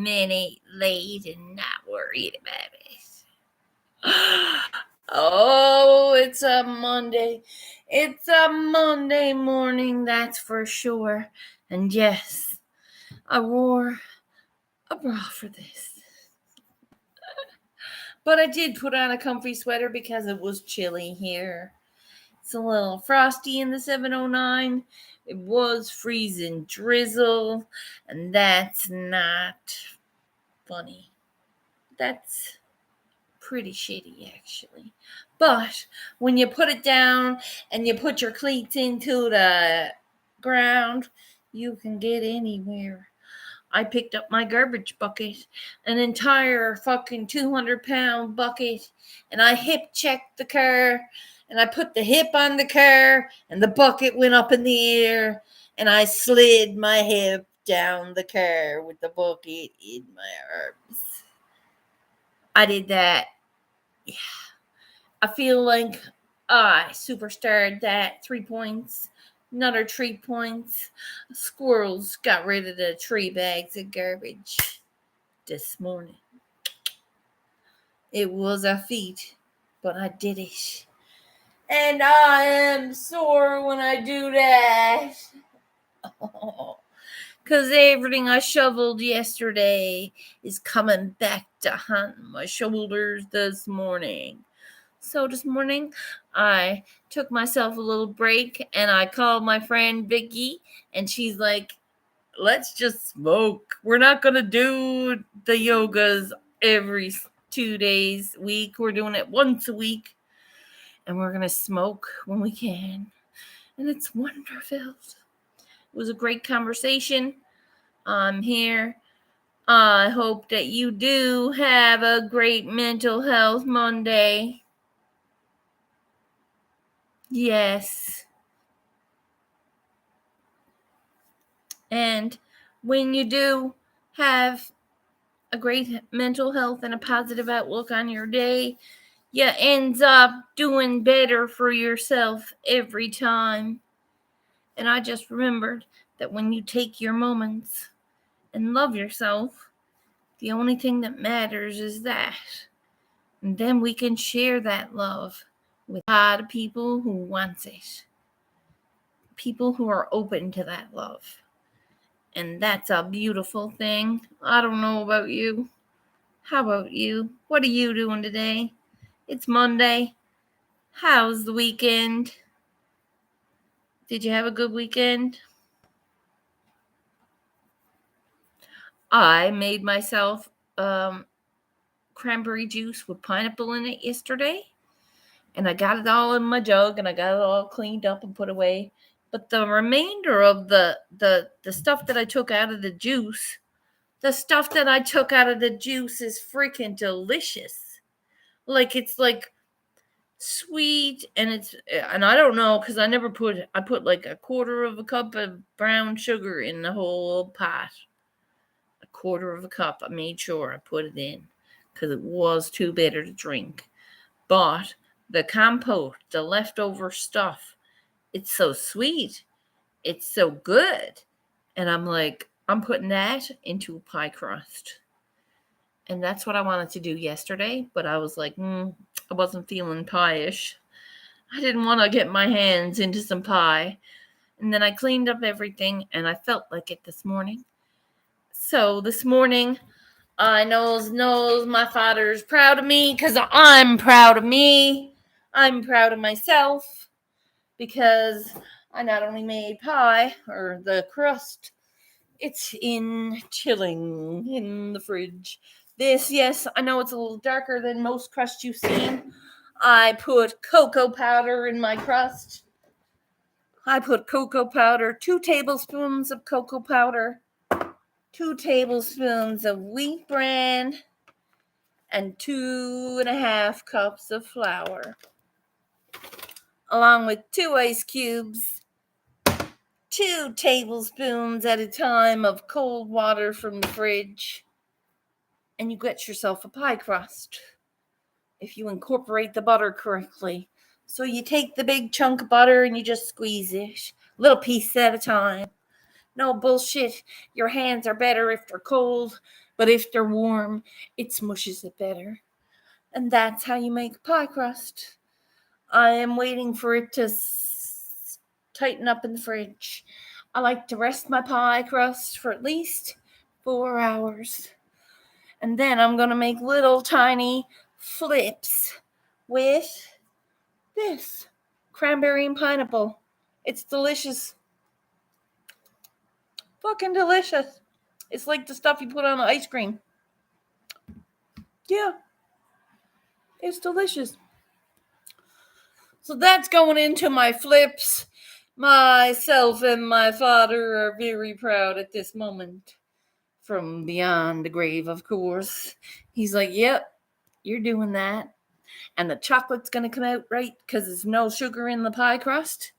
minute late and not worried about it. Oh, it's a Monday. It's a Monday morning, that's for sure. And yes, I wore a bra for this. But I did put on a comfy sweater because it was chilly here. It's a little frosty in the 709. It was freezing drizzle, and that's not funny. That's pretty shitty, actually. But when you put it down and you put your cleats into the ground, you can get anywhere. I picked up my garbage bucket, an entire fucking 200-pound bucket, and I hip checked the car, and I put the hip on the car, and the bucket went up in the air, and I slid my hip down the car with the bucket in my arms. I did that. Yeah. I feel like I superstarred that. 3 points. Another 3 points. Squirrels got rid of the 3 bags of garbage this morning. It was a feat, but I did it. And I am sore when I do that. Because everything I shoveled yesterday is coming back to haunt my shoulders this morning. So this morning, I took myself a little break and I called my friend Vicky, and she's like, let's just smoke. We're not going to do the yogas every 2 days a week. We're doing it once a week, and we're going to smoke when we can. And it's wonderful. It was a great conversation. I'm here. I hope that you do have a great mental health Monday. Yes. And when you do have a great mental health and a positive outlook on your day, you ends up doing better for yourself every time. And I just remembered that when you take your moments and love yourself, the only thing that matters is that. And then we can share that love with a lot of people who want it. People who are open to that love. And that's a beautiful thing. I don't know about you. How about you? What are you doing today? It's Monday. How's the weekend? Did you have a good weekend? I made myself cranberry juice with pineapple in it yesterday. And I got it all in my jug and I got it all cleaned up and put away. But the remainder of the stuff that I took out of the juice, is freaking delicious. Like, it's like sweet, and I don't know, because I put like a quarter of a cup of brown sugar in the whole pot. A quarter of a cup. I made sure I put it in because it was too bitter to drink. But the compote, the leftover stuff, it's so sweet. It's so good. And I'm like, I'm putting that into a pie crust. And that's what I wanted to do yesterday. But I was like, I wasn't feeling pie-ish. I didn't want to get my hands into some pie. And then I cleaned up everything, and I felt like it this morning. So this morning, I knows my father's proud of me because I'm proud of me. I'm proud of myself because I not only made pie, or the crust, it's chilling in the fridge. This, yes, I know it's a little darker than most crust you've seen. I put cocoa powder in my crust. I put cocoa powder, 2 tablespoons of cocoa powder, 2 tablespoons of wheat bran, and 2.5 cups of flour, along with 2 ice cubes, 2 tablespoons at a time of cold water from the fridge, and you get yourself a pie crust if you incorporate the butter correctly. So you take the big chunk of butter and you just squeeze it, a little piece at a time. No bullshit. Your hands are better if they're cold. But if they're warm, it smushes it better. And that's how you make pie crust. I am waiting for it to tighten up in the fridge. I like to rest my pie crust for at least 4 hours. And then I'm going to make little tiny flips with this cranberry and pineapple. It's delicious. Fucking delicious. It's like the stuff you put on ice cream. Yeah. It's delicious. So that's going into my flips. Myself and my father are very proud at this moment. From beyond the grave, of course. He's like, yep, you're doing that. And the chocolate's going to come out right because there's no sugar in the pie crust.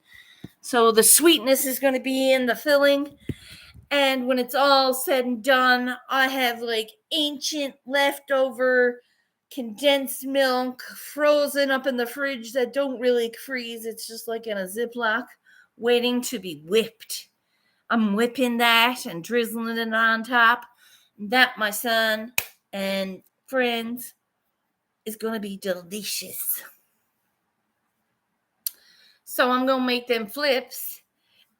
So the sweetness is going to be in the filling. And when it's all said and done, I have like ancient leftover condensed milk frozen up in the fridge that don't really freeze. It's just like in a Ziploc waiting to be whipped. I'm whipping that and drizzling it on top. That, my son and friends, is going to be delicious. So I'm going to make them flips.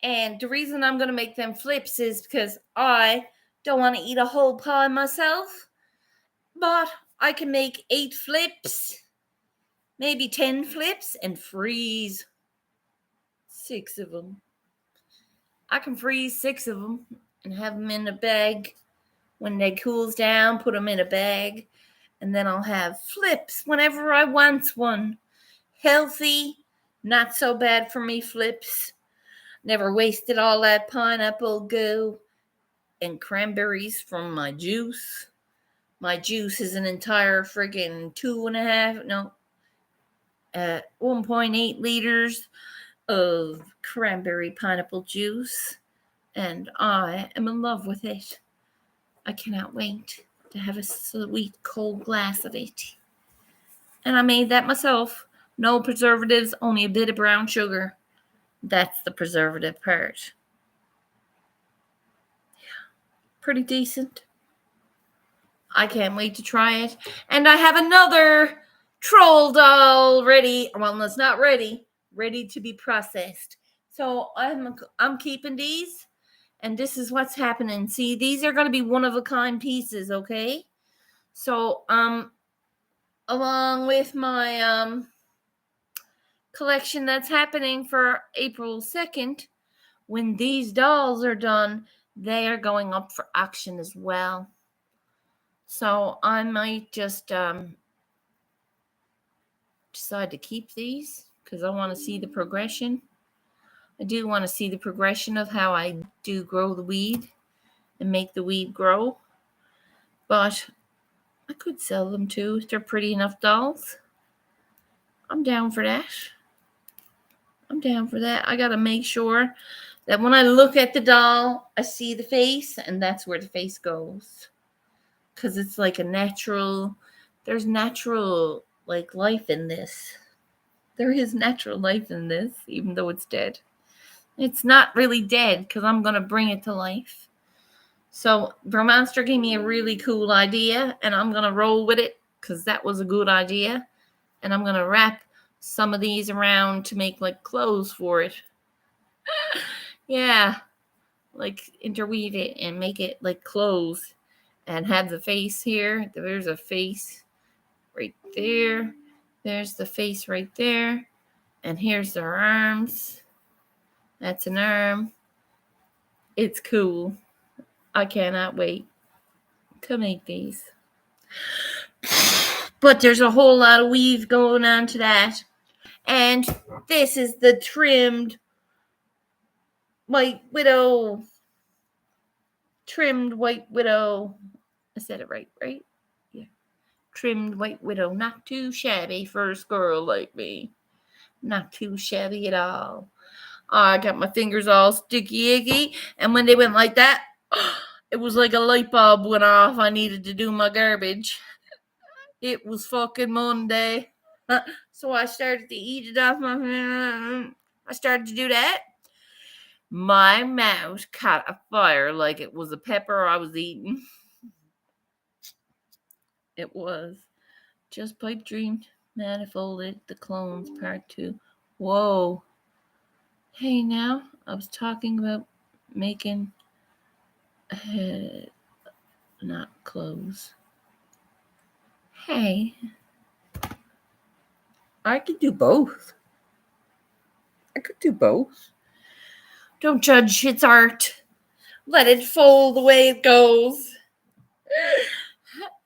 And the reason I'm going to make them flips is because I don't want to eat a whole pie myself. But I can make 8 flips, maybe 10 flips, and freeze 6 of them. I can freeze 6 of them and have them in a bag. When they cools down, put them in a bag. And then I'll have flips whenever I want one. Healthy, not so bad for me flips. Never wasted all that pineapple goo and cranberries from my juice. My juice is an entire friggin' 1.8 liters of cranberry pineapple juice. And I am in love with it. I cannot wait to have a sweet cold glass of it. And I made that myself. No preservatives, only a bit of brown sugar. That's the preservative part. Yeah, pretty decent. I can't wait to try it. And I have another troll doll ready. Well, it's not ready. Ready to be processed. So I'm keeping these. And this is what's happening. See, these are going to be one-of-a-kind pieces, okay? So, along with my collection that's happening for April 2nd, when these dolls are done, they are going up for auction as well. So I might just decide to keep these because I want to see the progression. I do want to see the progression of how I do grow the weed and make the weed grow. But I could sell them too if they're pretty enough dolls. I'm down for that. I got to make sure that when I look at the doll, I see the face, and that's where the face goes. Because it's like there's natural like life in this. There is natural life in this, even though it's dead. It's not really dead because I'm going to bring it to life. So Bromonster gave me a really cool idea, and I'm going to roll with it because that was a good idea. And I'm going to wrap some of these around to make like clothes for it. Yeah, like interweave it and make it like clothes and have the face here. There's a face right there. There's the face right there. And here's their arms. That's an arm. It's cool. I cannot wait to make these. But there's a whole lot of weave going on to that. And this is the trimmed White Widow. Trimmed White Widow. I said it right? Yeah. Trimmed White Widow. Not too shabby for a girl like me. Not too shabby at all. I got my fingers all sticky icky. And when they went like that, it was like a light bulb went off. I needed to do my garbage. It was fucking Monday. So I started to eat it off I started to do that. My mouth caught a fire like it was a pepper I was eating. It was. Just Pipe Dreamed, Manifolded, The Clones, Part 2. Whoa. Hey, now, I was talking about making not clothes. Hey, I could do both. I could do both. Don't judge, it's art. Let it fold the way it goes.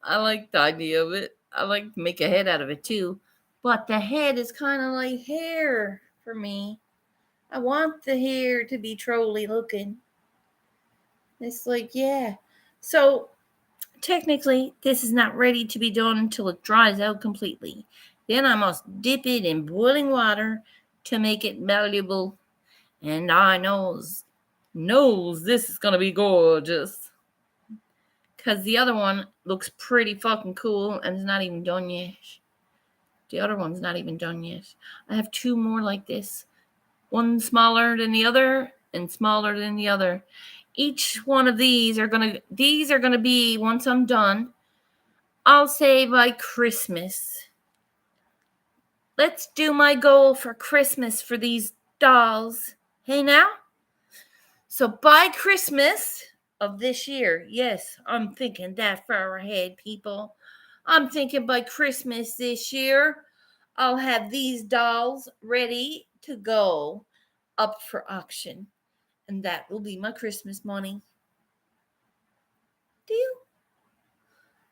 I like the idea of it. I like to make a head out of it too. But the head is kind of like hair for me. I want the hair to be trolly looking. It's like, yeah. So technically, this is not ready to be done until it dries out completely. Then I must dip it in boiling water to make it malleable. And I knows this is gonna be gorgeous. Cause the other one looks pretty fucking cool and it's not even done yet. The other one's not even done yet. I have two more like this. One smaller than the other and smaller than the other. Each one of these are gonna be, once I'm done, I'll say by Christmas. Let's do my goal for Christmas for these dolls. Hey now? So by Christmas of this year, yes, I'm thinking that far ahead, people. I'm thinking by Christmas this year, I'll have these dolls ready to go up for auction. And that will be my Christmas money. Deal?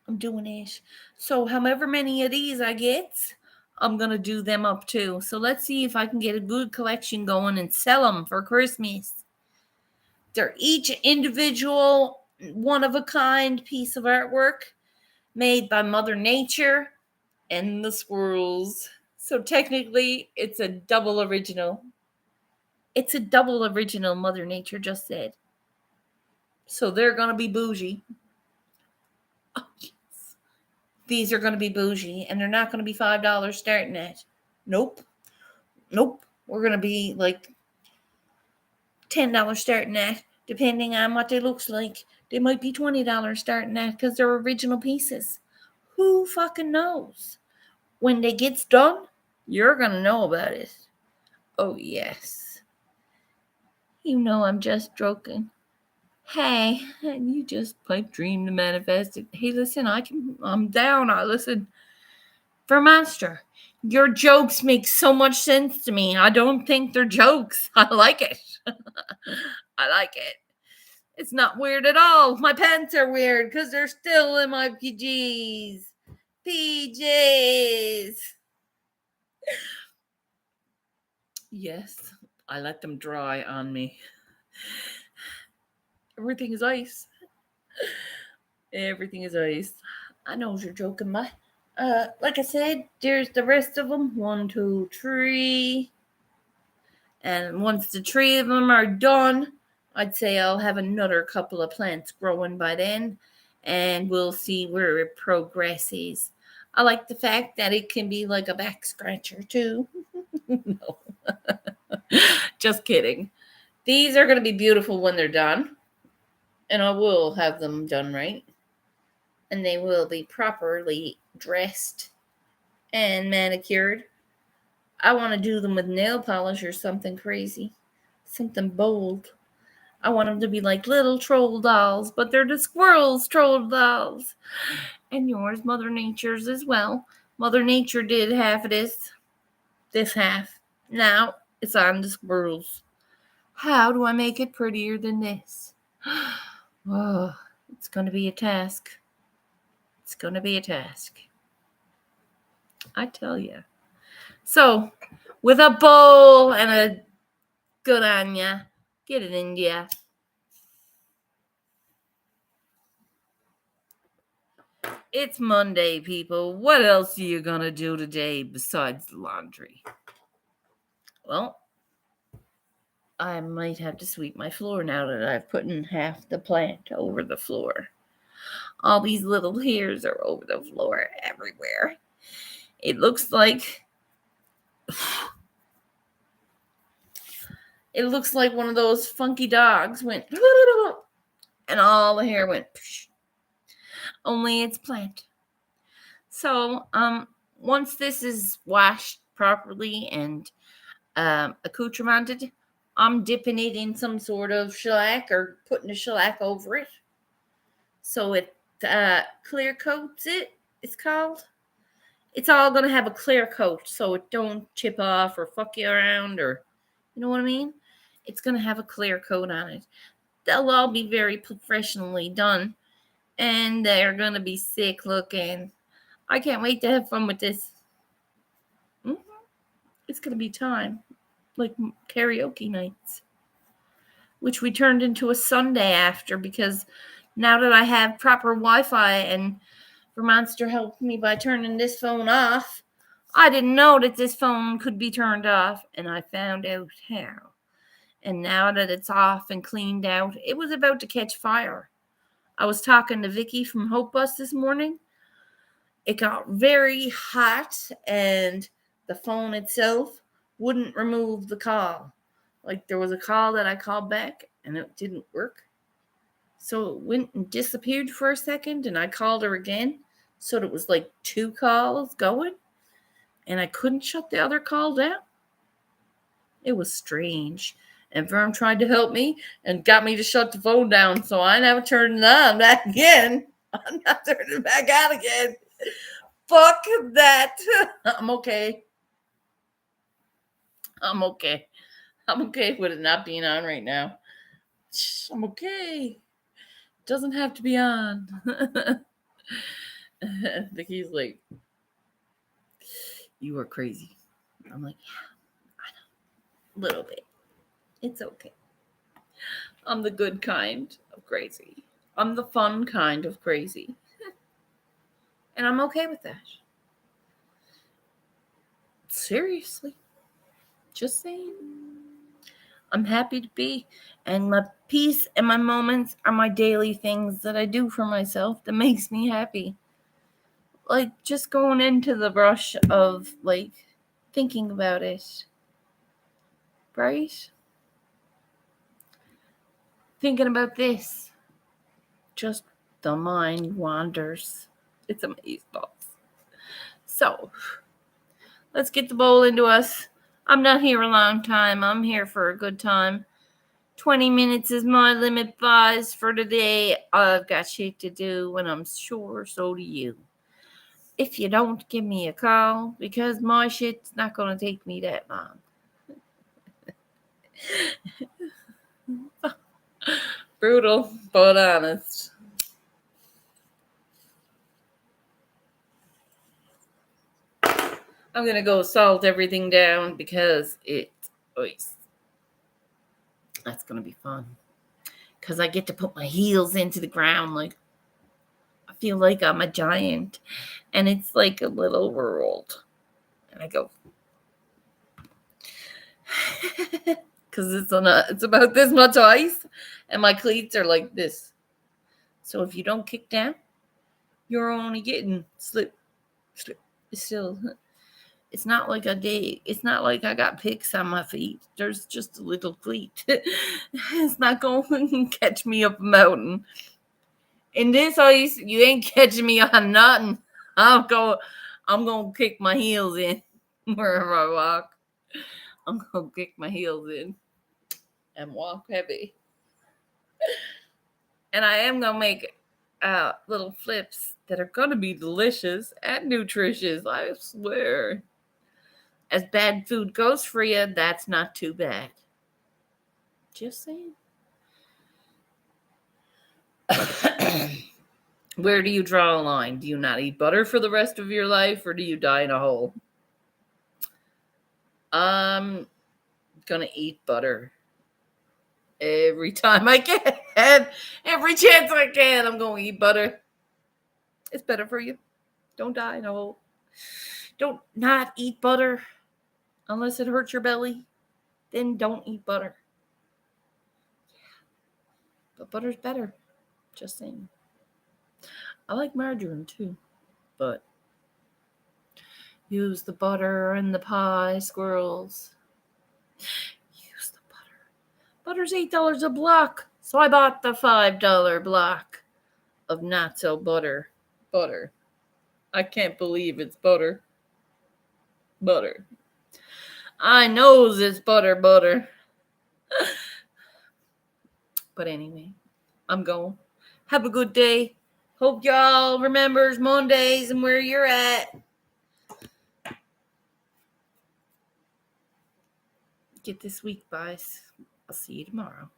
I'm doing it. So however many of these I get, I'm going to do them up too. So let's see if I can get a good collection going and sell them for Christmas. They're each individual, one-of-a-kind piece of artwork made by Mother Nature and the squirrels. So technically, it's a double original. It's a double original, Mother Nature just said. So they're going to be bougie. Oh, yes. These are going to be bougie, and they're not going to be $5 starting at. Nope. We're going to be like $10 starting at, depending on what they looks like. They might be $20 starting at because they're original pieces. Who fucking knows? When they gets done, you're going to know about it. Oh, yes. You know I'm just joking. Hey, you just pipe dream to manifest it. Hey, listen, I'm down. Listen. Vermaster, your jokes make so much sense to me. I don't think they're jokes. I like it. I like it. It's not weird at all. My pants are weird because they're still in my PJs. PJs. Yes, I let them dry on me. Everything is ice. Everything is ice. I know you're joking, but like I said, there's the rest of them. 1, 2, 3. And once the 3 of them are done, I'd say I'll have another couple of plants growing by then, and we'll see where it progresses. I like the fact that it can be like a back scratcher too. No, just kidding. These are going to be beautiful when they're done, and I will have them done right, and they will be properly dressed and manicured. I want to do them with nail polish or something crazy, something bold. I want them to be like little troll dolls, but they're the squirrels troll dolls. And yours, Mother Nature's as well. Mother Nature did half of this half. Now it's on the squirrels. How do I make it prettier than this? Oh, it's going to be a task. It's going to be a task. I tell you. So, with a bowl and a good on ya, get it in ya. It's Monday, people. What else are you gonna do today besides laundry? Well, I might have to sweep my floor now that I've put in half the plant over the floor. All these little hairs are over the floor everywhere. It looks like one of those funky dogs went and all the hair went. Only it's plant. So, once this is washed properly and accoutramented, I'm dipping it in some sort of shellac or putting a shellac over it so it clear coats it. It's called. It's all gonna have a clear coat so it don't chip off or fuck you around, or you know what I mean. It's gonna have a clear coat on it. They'll all be very professionally done, and they're gonna be sick looking. I can't wait to have fun with this. Mhm. It's gonna be time, like karaoke nights, which we turned into a Sunday after because now that I have proper Wi-Fi and Vermonster helped me by turning this phone off, I didn't know that this phone could be turned off, and I found out how. And now that it's off and cleaned out, it was about to catch fire. I was talking to Vicky from Hope Bus this morning. It got very hot, and the phone itself wouldn't remove the call. Like there was a call that I called back and it didn't work. So it went and disappeared for a second, and I called her again. So it was like 2 calls going, and I couldn't shut the other call down. It was strange. And Vern tried to help me and got me to shut the phone down, so I never turned it on back again. I'm not turning it back on again. Fuck that. I'm okay. I'm okay. I'm okay with it not being on right now. I'm okay. Doesn't have to be on. Vicky's like, you are crazy. I'm like, yeah, I know. A little bit. It's okay. I'm the good kind of crazy. I'm the fun kind of crazy. And I'm okay with that. Seriously. Just saying. I'm happy to be. And my peace and my moments are my daily things that I do for myself that makes me happy. Like just going into the rush of like thinking about it. Right? Thinking about this. Just the mind wanders. It's amazing. So, let's get the bowl into us. I'm not here a long time. I'm here for a good time. 20 minutes is my limit, guys, for today. I've got shit to do, and I'm sure so do you. If you don't, give me a call, because my shit's not going to take me that long. Brutal, but honest. I'm going to go salt everything down because it's ice. That's going to be fun. Because I get to put my heels into the ground. Like, I feel like I'm a giant. And it's like a little world. And I go. Because it's about this much ice. And my cleats are like this. So if you don't kick down, you're only getting slip. It's not like it's not like I got picks on my feet. There's just a little cleat. It's not going to catch me up a mountain. In this ice, you ain't catching me on nothing. I'm going to kick my heels in wherever I walk. I'm going to kick my heels in and walk heavy. And I am going to make little flips that are going to be delicious and nutritious, I swear. As bad food goes for you, that's not too bad. Just saying. Where do you draw a line? Do you not eat butter for the rest of your life, or do you die in a hole? I'm gonna eat butter every time I can. Every chance I can, I'm gonna eat butter. It's better for you. Don't die in a hole. Don't not eat butter unless it hurts your belly. Then don't eat butter. But butter's better. Just saying. I like margarine too, but use the butter in the pie, squirrels. Use the butter. Butter's $8 a block, so I bought the $5 block of not so butter. I can't believe it's butter. Butter. I knows it's butter. But anyway, I'm going. Have a good day. Hope y'all remembers Mondays and where you're at. Get this week, guys. I'll see you tomorrow.